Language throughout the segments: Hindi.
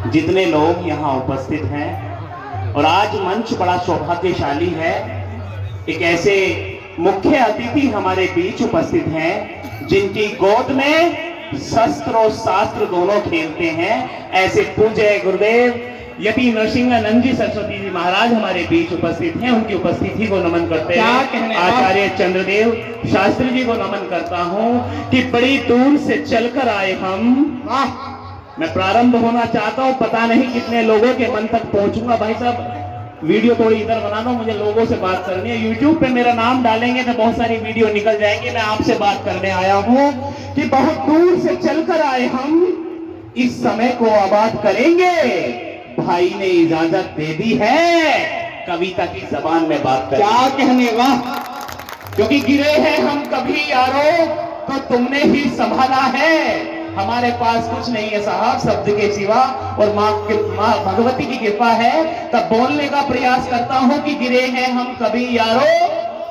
जितने लोग यहाँ उपस्थित हैं, और आज मंच बड़ा सौभाग्यशाली है, एक ऐसे मुख्य अतिथि हमारे बीच उपस्थित हैं जिनकी गोद में शस्त्र और शास्त्र दोनों खेलते हैं। ऐसे पूज्य गुरुदेव यति नरसिंहानंद जी सरस्वती जी महाराज हमारे बीच उपस्थित हैं। उनकी उपस्थिति को नमन करते हैं। आचार्य चंद्रदेव शास्त्री जी को नमन करता हूँ कि बड़ी दूर से चलकर आए हम। मैं प्रारंभ होना चाहता हूँ, पता नहीं कितने लोगों के मन तक पहुंचूंगा। भाई साहब वीडियो थोड़ी इधर बना दो, मुझे लोगों से बात करनी है। यूट्यूब पे मेरा नाम डालेंगे तो बहुत सारी वीडियो निकल जाएंगी। मैं आपसे बात करने आया हूँ कि बहुत दूर से चलकर आए हम, इस समय को आबाद करेंगे। भाई ने इजाजत दे दी है, कविता की जबान में बात करें। क्या कहने, वाह। क्योंकि गिरे हैं हम कभी यारो तो तुमने ही संभाला है। हमारे पास कुछ नहीं है साहब शब्द के सिवा, और माँ भगवती की कृपा है, तब बोलने का प्रयास करता हूँ कि गिरे हैं हम कभी यारो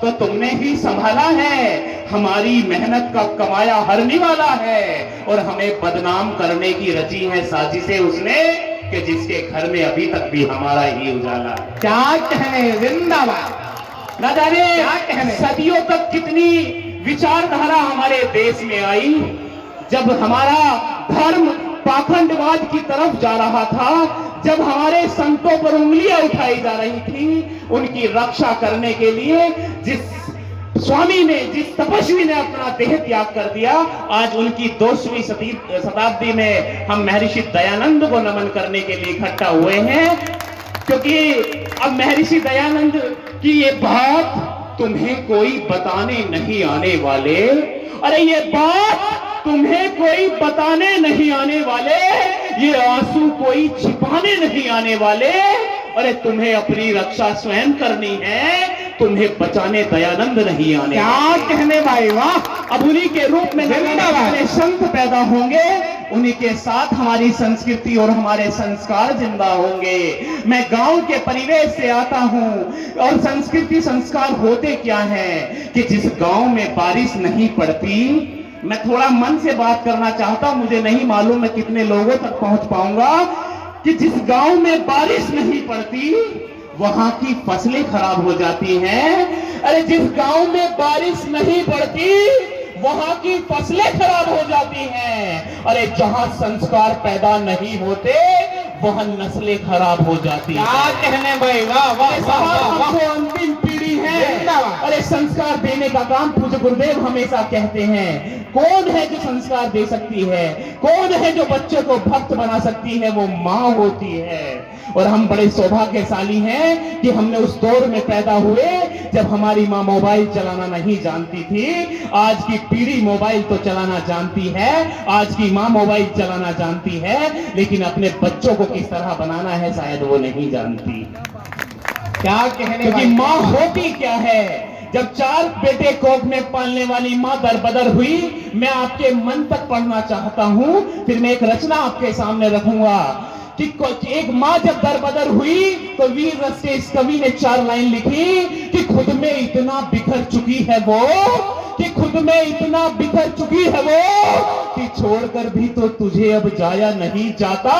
तो तुमने ही संभाला है। हमारी मेहनत का कमाया हरने वाला है, और हमें बदनाम करने की रची है साजिशें उसने, कि जिसके घर में अभी तक भी हमारा ही उजाला है। क्या कहने, जिंदाबाद। न जाने क्या कहने, सदियों तक कितनी विचारधारा हमारे देश में आई। जब हमारा धर्म पाखंडवाद की तरफ जा रहा था, जब हमारे संतों पर उंगलियां उठाई जा रही थी, उनकी रक्षा करने के लिए जिस स्वामी ने, जिस तपस्वी ने अपना देह त्याग कर दिया, आज उनकी 2वीं शताब्दी में हम महर्षि दयानंद को नमन करने के लिए इकट्ठा हुए हैं। क्योंकि अब महर्षि दयानंद की ये बात तुम्हें कोई बताने नहीं आने वाले। अरे ये बात तुम्हें कोई बताने नहीं आने वाले, ये आंसू कोई छिपाने नहीं आने वाले। अरे तुम्हें अपनी रक्षा स्वयं करनी है, तुम्हें बचाने दयानंद नहीं आने। क्या कहने भाई, वाह। अब उन्हीं के रूप में हमारे संत पैदा होंगे, उन्हीं के साथ हमारी संस्कृति और हमारे संस्कार जिंदा होंगे। मैं गांव के परिवेश से आता हूं, और संस्कृति संस्कार होते क्या हैं कि जिस गांव में बारिश नहीं पड़ती, मैं थोड़ा मन से बात करना चाहता हूं, मुझे नहीं मालूम मैं कितने लोगों तक पहुंच पाऊंगा, कि जिस गांव में बारिश नहीं पड़ती वहां की फसलें खराब हो जाती हैं। अरे जिस गांव में बारिश नहीं पड़ती वहां की फसलें खराब हो जाती हैं। अरे जहां संस्कार पैदा नहीं होते वहां नस्लें खराब हो जाती हैं। क्या कहने भाई, वाह वाह वाह। अंतिम पीढ़ी है। अरे संस्कार देने का काम पूज्य गुरुदेव हमेशा कहते हैं। कौन है जो संस्कार दे सकती है, कौन है जो बच्चे को भक्त बना सकती है, वो माँ होती है। और हम बड़े सौभाग्यशाली हैं कि हमने उस दौर में पैदा हुए जब हमारी माँ मोबाइल चलाना नहीं जानती थी। आज की पीढ़ी मोबाइल तो चलाना जानती है, आज की माँ मोबाइल चलाना जानती है, लेकिन अपने बच्चों को किस तरह बनाना है शायद वो नहीं जानती। क्या कहने, क्योंकि माँ होती क्या है। जब 4 बेटे कोख में पालने वाली माँ दरबदर हुई, मैं आपके मन तक पढ़ना चाहता हूं, फिर मैं एक रचना आपके सामने रखूंगा कि एक माँ जब दरबदर हुई तो वीर रस के इस कवि ने 4 लाइन लिखी कि खुद में इतना बिखर चुकी है वो, कि खुद में इतना बिखर चुकी है वो, कि छोड़कर भी तो तुझे अब जाया नहीं जाता।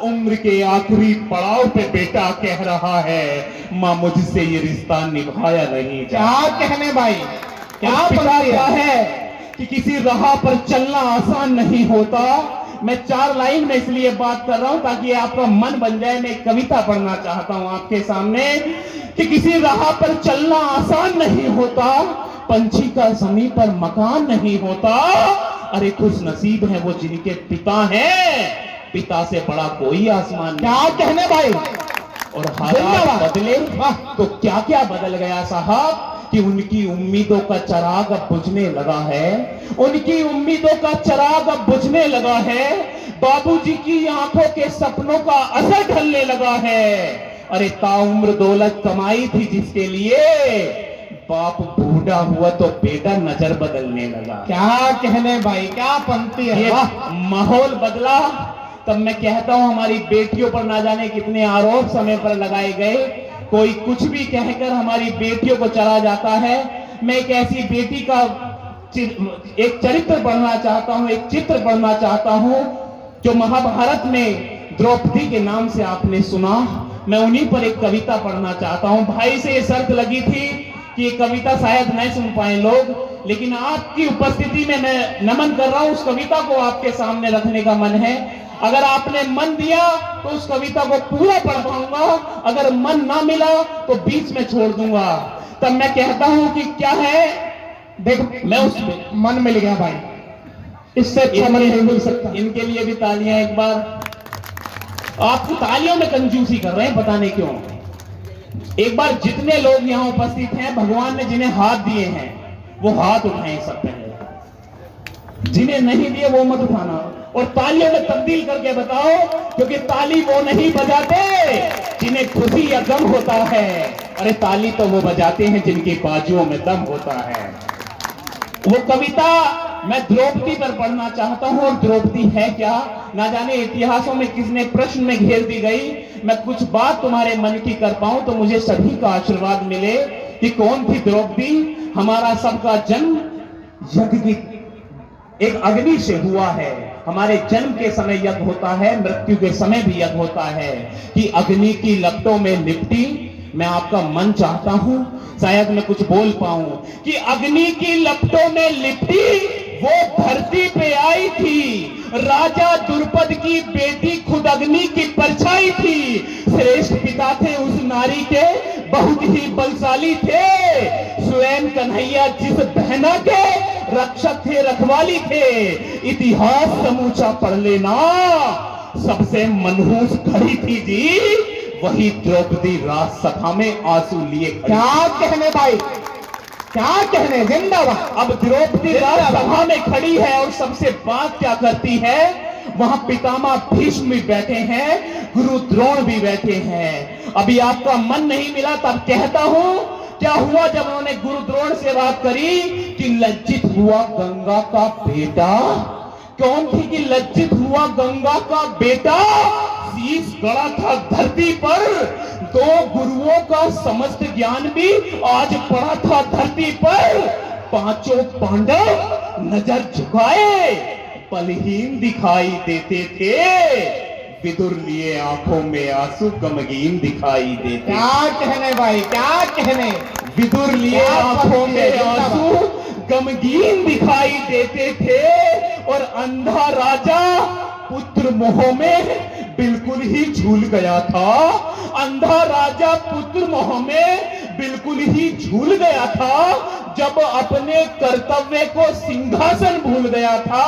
उम्र के आखिरी पड़ाव पे बेटा कह रहा है, माँ मुझसे ये रिश्ता निभाया नहीं जाता। क्या कहने भाई, क्या पता है कि किसी राह पर चलना आसान नहीं होता। मैं 4 लाइन में इसलिए बात कर रहा हूं ताकि आपका मन बन जाए। मैं एक कविता पढ़ना चाहता हूं आपके सामने कि किसी राह पर चलना आसान नहीं होता, पंछी का जमीन पर मकान नहीं होता। अरे खुश नसीब है वो जिनके पिता हैं, पिता से बड़ा कोई आसमान। क्या कहने भाई। और हालात बदले तो क्या क्या बदल गया साहब, कि उनकी उम्मीदों का चिराग अब बुझने लगा है, उनकी उम्मीदों का चिराग अब बुझने लगा है। बाबूजी की आंखों के सपनों का असर ढलने लगा है। अरे ताउम्र दौलत कमाई थी जिसके लिए, बाप बूढ़ा हुआ तो बेटा नजर बदलने लगा। क्या कहने भाई, क्या पंक्ति है। माहौल बदला, तब मैं कहता हूं हमारी बेटियों पर ना जाने कितने आरोप समय पर लगाए गए। कोई कुछ भी कहकर हमारी बेटियों को चला जाता है। मैं एक ऐसी बेटी का एक चरित्र पढ़ना चाहता हूं, एक चित्र पढ़ना चाहता हूं, जो महाभारत में द्रौपदी के नाम से आपने सुना, मैं उन्हीं पर एक कविता पढ़ना चाहता हूं। भाई से ये शर्त लगी थी कि ये कविता शायद नहीं सुन पाए लोग, लेकिन आपकी उपस्थिति में मैं नमन कर रहा हूं, उस कविता को आपके सामने रखने का मन है। अगर आपने मन दिया तो उस कविता को पूरा पढ़ पाऊंगा, अगर मन ना मिला तो बीच में छोड़ दूंगा। तब मैं कहता हूं कि क्या है, देख मैं उस मन मिल गया भाई, इससे अच्छा मन नहीं मिल सकता। इनके लिए भी तालियां एक बार। आपको तालियों में कंजूसी कर रहे हैं, पता नहीं क्यों। एक बार जितने लोग यहां उपस्थित हैं, भगवान ने जिन्हें हाथ दिए हैं वो हाथ उठाएं सब पहले, जिन्हें नहीं दिए वो मत उठाना, और तालियों में तब्दील करके बताओ, क्योंकि ताली वो नहीं बजाते जिन्हें खुशी या गम होता है, अरे ताली तो वो बजाते हैं जिनकी बाजुओं में दम होता है। वो कविता मैं द्रौपदी पर पढ़ना चाहता हूं, और द्रौपदी है क्या ना जाने इतिहासों में किसने प्रश्न में घेर दी गई। मैं कुछ बात तुम्हारे मन की कर पाऊं तो मुझे सभी का आशीर्वाद मिले कि कौन थी द्रौपदी। हमारा सबका जन्म यज्ञ की एक अग्नि से हुआ है। हमारे जन्म के समय यज्ञ होता है, मृत्यु के समय भी यज्ञ होता है कि अग्नि की लपटों में लिपटी। मैं आपका मन चाहता हूं शायद मैं कुछ बोल पाऊं कि अग्नि की लपटों में लिपटी वो धरती पे आई थी। राजा द्रुपद की बेटी खुद अग्नि की परछाई थी। श्रेष्ठ पिता थे उस नारी के, बहुत ही बलशाली थे। स्वयं कन्हैया जिस बहना के रक्षक थे, रखवाली थे। इतिहास समूचा पढ़ लेना, सबसे मनहूस खड़ी थी जी वही द्रौपदी राजसभा में आंसू लिए। क्या कहने भाई, क्या कहने, जिंदाबाद। अब द्रौपदी राजसभा में खड़ी है और सबसे बात क्या करती है, वहां पितामह भीष्म भी बैठे हैं, गुरु द्रोण भी बैठे हैं। अभी आपका मन नहीं मिला तब कहता हूं क्या हुआ जब उन्होंने गुरु द्रोण से बात करी कि लज्जित हुआ गंगा का बेटा। कौन थी कि लज्जित हुआ गंगा का बेटा? शीश गड़ा था धरती पर, दो गुरुओं का समस्त ज्ञान भी आज पड़ा था धरती पर। पांचों पांडव नजर झुकाए बलहीन दिखाई देते थे, विदुर लिए आंखों में आंसू गमगीन दिखाई देते। क्या कहने भाई, क्या कहने, विदुर लिए आंखों में आंसू गमगीन दिखाई देते थे, और अंधा राजा पुत्र मोह में बिल्कुल ही झूल गया था। अंधा राजा पुत्र मोह में बिल्कुल ही झूल गया था जब अपने कर्तव्य को सिंहासन भूल गया था।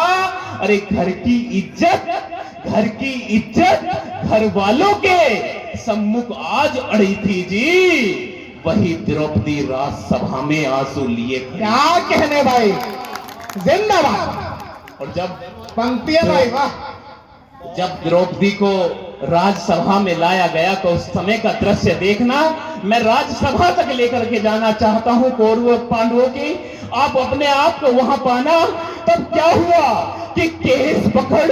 अरे घर की इज्जत घर वालों के सम्मुख आज अड़ी थी जी वही द्रौपदी राजसभा में आंसू लिए। क्या कहने भाई, जिंदाबाद। और जब पंक्तियां भाई, वाह। जब द्रौपदी को राजसभा में लाया गया तो उस समय का दृश्य देखना। मैं राजसभा तक लेकर के जाना चाहता हूं कौरवों पांडवों की, आप अपने आप को वहां पाना। तब क्या हुआ कि केस पकड़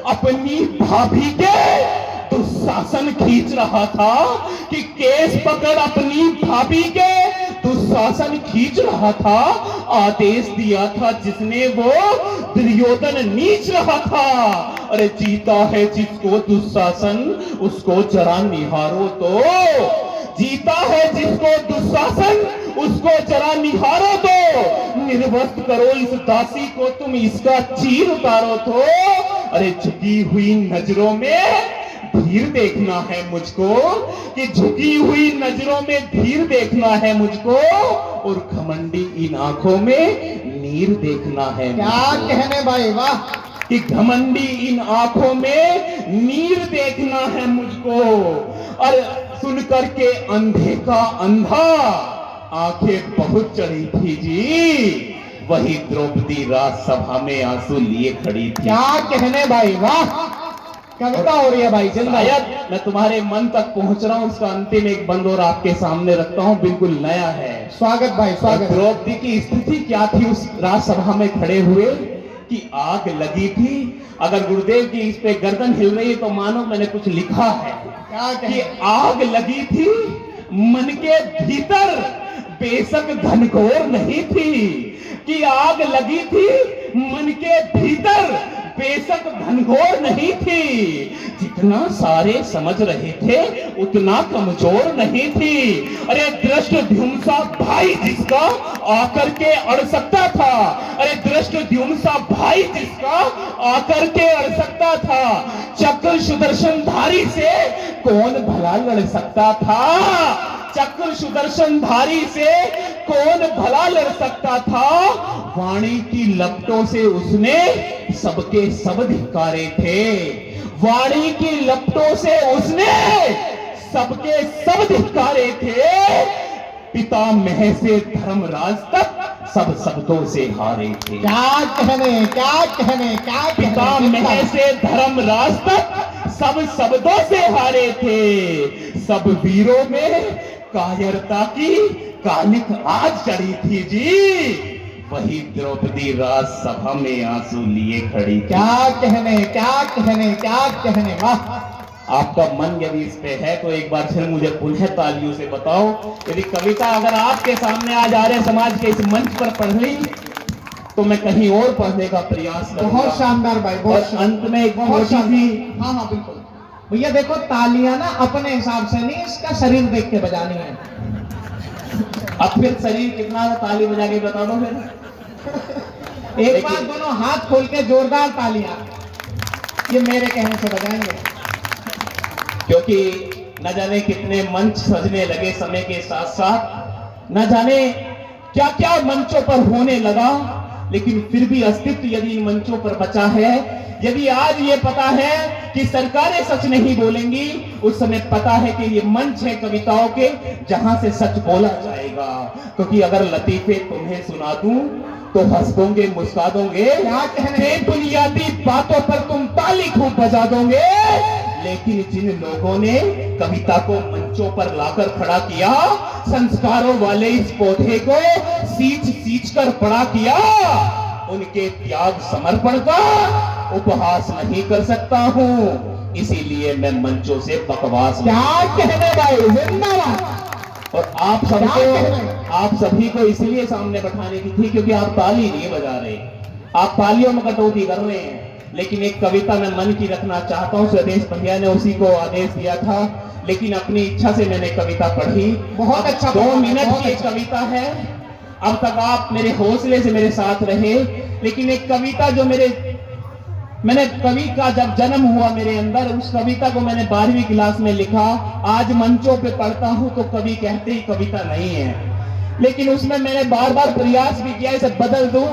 अपनी भाभी के दुशासन खींच रहा था, कि केस पकड़ अपनी भाभी के दुशासन खींच रहा था। आदेश दिया था जिसने वो दुर्योधन नीच रहा था। अरे जीता है जिसको दुशासन उसको जरा निहारो तो, जीता है जिसको दुशासन उसको जरा निहारो तो, निर्वस्त करो इस दासी को तुम इसका चीर उतारो तो। अरे झुकी हुई नजरों में धीर देखना है मुझको, कि झुकी हुई नजरों में धीर देखना है मुझको, और घमंडी इन आंखों में नीर देखना है। क्या कहने भाई, वाह। कि घमंडी इन आंखों में नीर देखना है मुझको। और सुन करके अंधे का अंधा आंखें बहुत चढ़ी थी जी वही द्रौपदी राजसभा में आंसू लिए खड़ी थी। क्या कहने भाई, वाह। कविता हो रही है भाई, शायद मैं तुम्हारे मन तक पहुंच रहा हूं। उसका अंतिम एक बंद और आपके सामने रखता हूं, बिल्कुल नया है। स्वागत भाई, स्वागत। द्रौपदी की स्थिति क्या थी उस राजसभा में खड़े हुए कि आग लगी थी। अगर गुरुदेव की इस पे गर्दन हिल रही है तो मानो मैंने कुछ लिखा है कि आग लगी थी मन के भीतर, बेशक घनघोर नहीं थी। कि आग लगी थी मन के भीतर, बेशक घनघोर नहीं थी, जितना सारे समझ रहे थे उतना कमजोर नहीं थी। अरे दृष्टद्युम्न सा भाई जिसका आकर के अड़ सकता था, अरे दृष्टद्युम्न सा भाई जिसका आकर के अड़ सकता था, चक्र सुदर्शन धारी से कौन भला लड़ सकता था, चक्र सुदर्शन धारी से कौन भला लड़ सकता था। वाणी की लपटों से उसने सबके सब धिक्कारे थे, वाणी की लपटों से उसने सबके सब धिक्कारे थे। पितामह से धर्मराज तक सब शब्दों से हारे थे। क्या कहने क्या कहने क्या कहने। पितामह से धर्मराज तक सब शब्दों से हारे थे। सब वीरों में कायरता की कालिक आज चढ़ी थी जी, वही द्रौपदी राजसभा में आंसू लिए खड़ी थी। क्या कहने क्या कहने क्या कहने। वाह, आपका मन यदि इस पे है तो एक बार फिर मुझे पुनः तालियों से बताओ, यदि कविता अगर आपके सामने आज आर्य समाज के इस मंच पर पढ़ ली तो मैं कहीं और पढ़ने का प्रयास करूंगा। बहुत शानदार भाई, बहुत और अंत में एक बहुत छोटी सी, हाँ हाँ बिल्कुल भैया, देखो तालियां ना अपने हिसाब से नहीं, इसका शरीर देख के बजानी है। अब फिर शरीर कितना ताली बजा के बता दो फिर। एक बार दोनों हाथ खोल के जोरदार तालियां, ये मेरे कहने से बजाएंगे। क्योंकि न जाने कितने मंच सजने लगे समय के साथ साथ, न जाने क्या क्या मंचों पर होने लगा, लेकिन फिर भी अस्तित्व यदि इन मंचों पर बचा है। यदि आज ये पता है कि सरकारें सच नहीं बोलेंगी, उस समय पता है कि ये मंच है कविताओं के जहां से सच बोला जाएगा। क्योंकि अगर लतीफे तुम्हें सुना दूं तो हंस दोगे, मुस्कुरा दोगे, क्या कहने। बुनियादी बातों पर तुम ताली खूब बजा दोगे, लेकिन जिन लोगों ने कविता को मंचों पर लाकर खड़ा किया, संस्कारों वाले इस पौधे को सींच सींच कर बड़ा किया, उनके त्याग समर्पण का उपहास नहीं कर सकता हूं। इसीलिए मैं मंचों से बकवास क्या कहने भाई, जिंदाबाद। और आप सभी को इसलिए सामने बैठाने की थी क्योंकि आप ताली नहीं बजा रहे, आप तालियों में कटौती कर रहे हैं। लेकिन एक कविता मैं मन की रखना चाहता हूँ, स्वदेश भैया ने उसी को आदेश दिया था, लेकिन अपनी इच्छा से मैंने कविता पढ़ी। बहुत अच्छा, 2 मिनट बहुत की अच्छा। कविता है। अब तक आप मेरे हौसले से मेरे साथ रहे, लेकिन एक कविता जो मैंने कवि का जब जन्म हुआ मेरे अंदर, उस कविता को मैंने 12वीं क्लास में लिखा। आज मंचों पे पढ़ता हूं तो कवि कहते ही कविता नहीं है, लेकिन उसमें मैंने बार बार प्रयास भी किया इसे बदल दूं,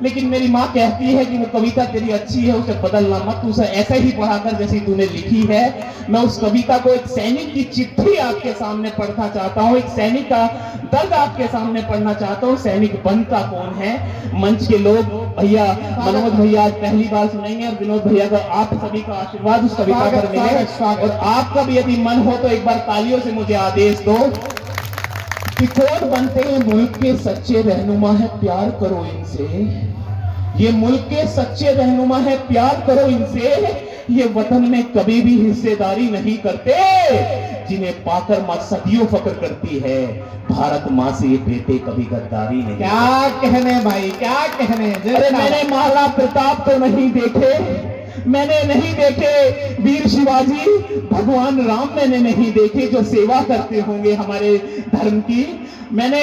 लेकिन मेरी माँ कहती है कि वो कविता तेरी अच्छी है, उसे बदलना मत, उसे ऐसे ही पढ़ाकर जैसी तूने लिखी है। मैं उस कविता को एक सैनिक की चिट्ठी आपके सामने पढ़ना चाहता हूँ, एक सैनिक का दर्द आपके सामने पढ़ना चाहता हूँ। सैनिक बनता कौन है? मंच के लोग, भैया मनोज भैया आज पहली बार सुनेंगे, और विनोद भैया का आप सभी का आशीर्वाद उस कविता पर मिले। और आपका भी यदि मन हो तो एक बार तालियों से मुझे आदेश दो कि कौन बनते हैं मुल्क के सच्चे रहनुमा है, प्यार करो इनसे। ये मुल्क के सच्चे रहनुमा है, प्यार करो इनसे। ये वतन में कभी भी हिस्सेदारी नहीं करते, जिन्हें पाकर मां सदियों फक्र करती है। भारत मां से ये बेटे कभी गद्दारी नहीं। क्या कहने भाई, क्या कहने। अरे मैंने महाराणा प्रताप तो नहीं देखे, मैंने नहीं देखे वीर शिवाजी, भगवान राम मैंने नहीं देखे जो सेवा करते होंगे हमारे धर्म की। मैंने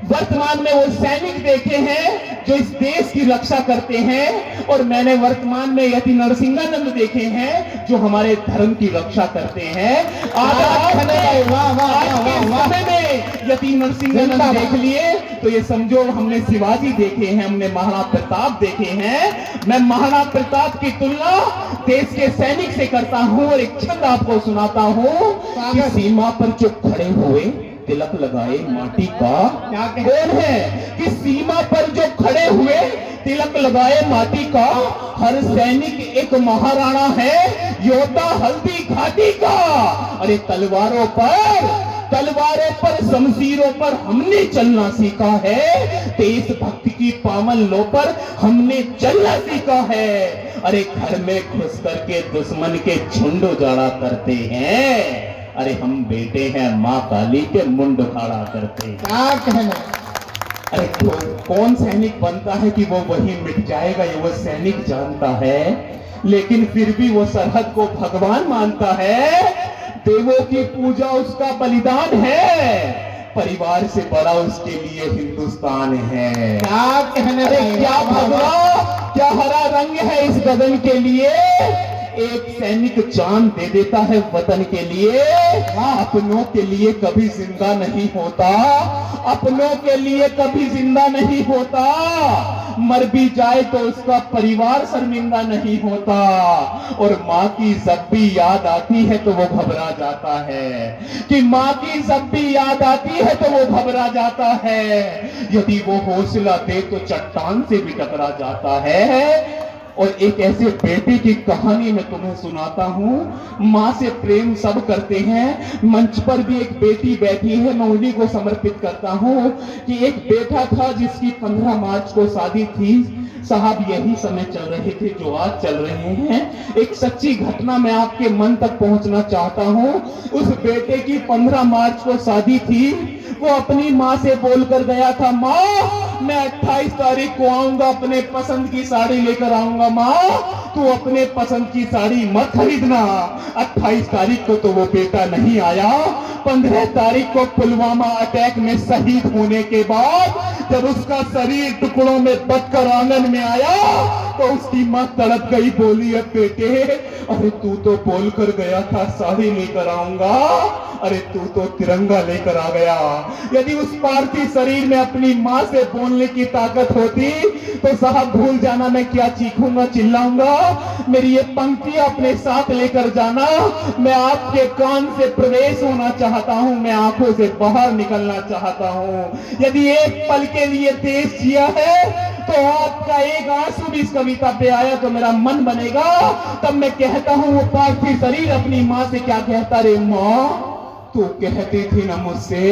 वर्तमान में वो सैनिक देखे हैं जो इस देश की रक्षा करते हैं, और मैंने वर्तमान में यति नरसिंहानंद देखे हैं जो हमारे धर्म की रक्षा करते हैं। आज समय में यति नरसिंहानंद देख लिए तो ये समझो हमने शिवाजी देखे हैं, हमने महाराणा प्रताप देखे हैं। मैं महाराणा प्रताप की तुलना देश के सैनिक से करता हूं, और एक छंद आपको सुनाता हूं कि सीमा पर जो खड़े हुए तिलक लगाए माटी का कौन है? कि सीमा पर जो खड़े हुए तिलक लगाए माटी का, हर सैनिक एक महाराणा है, योद्धा हल्दी घाटी का। अरे तलवारों पर शमशीरों पर हमने चलना सीखा है, देशभक्ति की पावन लो पर हमने चलना सीखा है। अरे घर में घुस करके दुश्मन के झुंड उजाड़ा करते हैं, अरे हम बेटे हैं माँ काली के मुंड उखाड़ा करते हैं। क्या कहना। अरे कौन सैनिक बनता है कि वो वहीं मिट जाएगा, ये वो सैनिक जानता है, लेकिन फिर भी वो सरहद को भगवान मानता है। देवों की पूजा उसका बलिदान है, परिवार से बड़ा उसके लिए हिंदुस्तान है। क्या कहने, क्या भगवा, क्या हरा रंग है इस गगन के लिए। एक सैनिक जान दे देता है वतन के लिए, अपनों के लिए कभी जिंदा नहीं होता, अपनों के लिए कभी जिंदा नहीं होता। मर भी जाए तो उसका परिवार शर्मिंदा नहीं होता। और माँ की जब भी याद आती है तो वो घबरा जाता है, कि माँ की जब भी याद आती है तो वो घबरा जाता है। यदि वो हौसला दे तो चट्टान से भी टकरा जाता है। और एक ऐसे बेटे की कहानी मैं तुम्हें सुनाता हूँ। माँ से प्रेम सब करते हैं, मंच पर भी एक बेटी बैठी है, मैं उन्हीं को समर्पित करता हूँ कि एक बेटा था जिसकी 15 मार्च को शादी थी। साहब यही समय चल रहे थे जो आज चल रहे हैं। एक सच्ची घटना मैं आपके मन तक पहुंचना चाहता हूँ। उस बेटे की 15 मार्च को शादी थी। वो अपनी माँ से बोलकर गया था, माँ मैं 28 तारीख को आऊंगा, अपने पसंद की साड़ी लेकर आऊंगा। माँ तू अपने पसंद की साड़ी मत खरीदना। 28 तारीख को तो वो बेटा नहीं आया। 15 तारीख को पुलवामा अटैक में शहीद होने के बाद जब उसका शरीर टुकड़ों में बटकर आंगन में आया तो उसकी माँ तड़प गई, बोली है बेटे अरे तू तो बोलकर गया था साड़ी लेकर आऊंगा, अरे तू तो तिरंगा लेकर आ गया। यदि उस पार्थिव शरीर में अपनी माँ से बोलने की ताकत होती तो साहब भूल जाना मैं क्या चीखूंगा चिल्लाऊंगा। मेरी ये पंक्तियां अपने साथ लेकर जाना। मैं आपके कान से प्रवेश होना चाहता हूं, मैं आंखों से बाहर निकलना चाहता हूं। यदि एक पल के लिए देश जिया है तो आपका एक आंसू भी इस कविता पे आया तो मेरा मन बनेगा। तब मैं कहता हूं वो पार्थिव शरीर अपनी माँ से क्या कहता, रे माँ तू कहती थी ना मुझसे,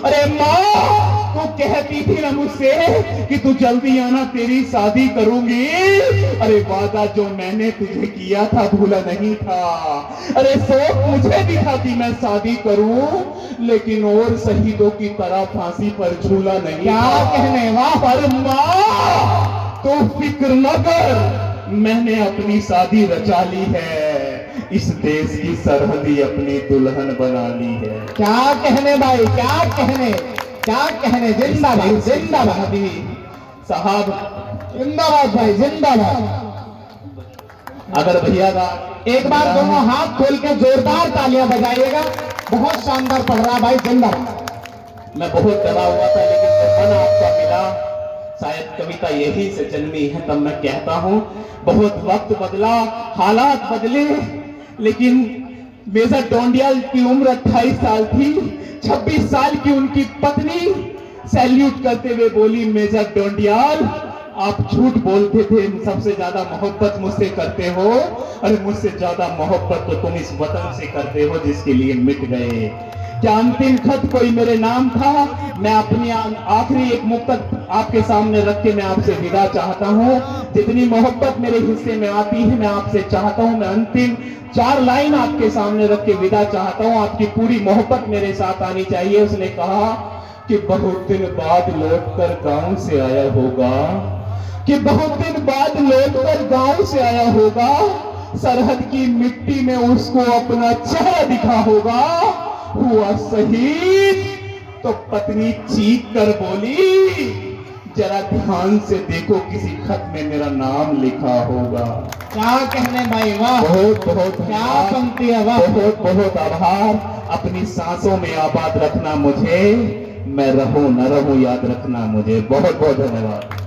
अरे माँ तू कहती थी ना मुझसे कि तू जल्दी आना तेरी शादी करूंगी। अरे वादा जो मैंने तुझे किया था भूला नहीं था। अरे शौक मुझे भी था कि मैं शादी करूं, लेकिन और शहीदों की तरह फांसी पर झूला नहीं। क्या कहने, वाह। पर माँ तू फिक्र न कर, मैंने अपनी शादी रचा ली है, इस देश की सरहदी अपनी दुल्हन बना ली है। क्या कहने भाई, क्या कहने, क्या कहने। जिंदाबाद जिंदाबाद साहब, जिंदाबाद भाई जिंदाबाद। अगर भैया का एक बार दोनों हाथ खोल के जोरदार तालियां बजाइएगा। बहुत शानदार पढ़ रहा भाई, जिंदाबाद। मैं बहुत डरा हुआ था लेकिन जब मन आपका मिला, शायद कविता यही से जन्मी है, तब मैं कहता हूँ बहुत वक्त बदला, हालात बदले, लेकिन मेजर डोंडियाल की उम्र 28 साल थी। 26 साल की उनकी पत्नी सैल्यूट करते हुए बोली, मेजर डोंडियाल आप झूठ बोलते थे, सबसे ज्यादा मोहब्बत मुझसे करते हो। अरे मुझसे ज्यादा मोहब्बत तो तुम इस वतन से करते हो जिसके लिए मिट गए। क्या अंतिम खत कोई मेरे नाम था? मैं अपनी आखिरी एक मुक्तक आपके सामने रख के मैं आपसे विदा चाहता हूँ। जितनी मोहब्बत मेरे हिस्से में आती है मैं आपसे चाहता हूँ, मैं अंतिम 4 लाइन आपके सामने रख के विदा चाहता हूँ। आपकी पूरी मोहब्बत मेरे साथ आनी चाहिए। उसने कहा कि बहुत दिन बाद लौटकर गांव से आया होगा, कि बहुत दिन बाद लौटकर गांव से आया होगा, सरहद की मिट्टी में उसको अपना चेहरा दिखा होगा। हुआ शहीद तो पत्नी चीख कर बोली, जरा ध्यान से देखो किसी खत में मेरा नाम लिखा होगा। क्या कहने भाई, वाह। बहुत बहुत क्या पंक्ति है, वाह। बहुत बहुत आभार। अपनी सांसों में आबाद रखना मुझे, मैं रहूं न रहूं याद रखना मुझे। बहुत बहुत धन्यवाद।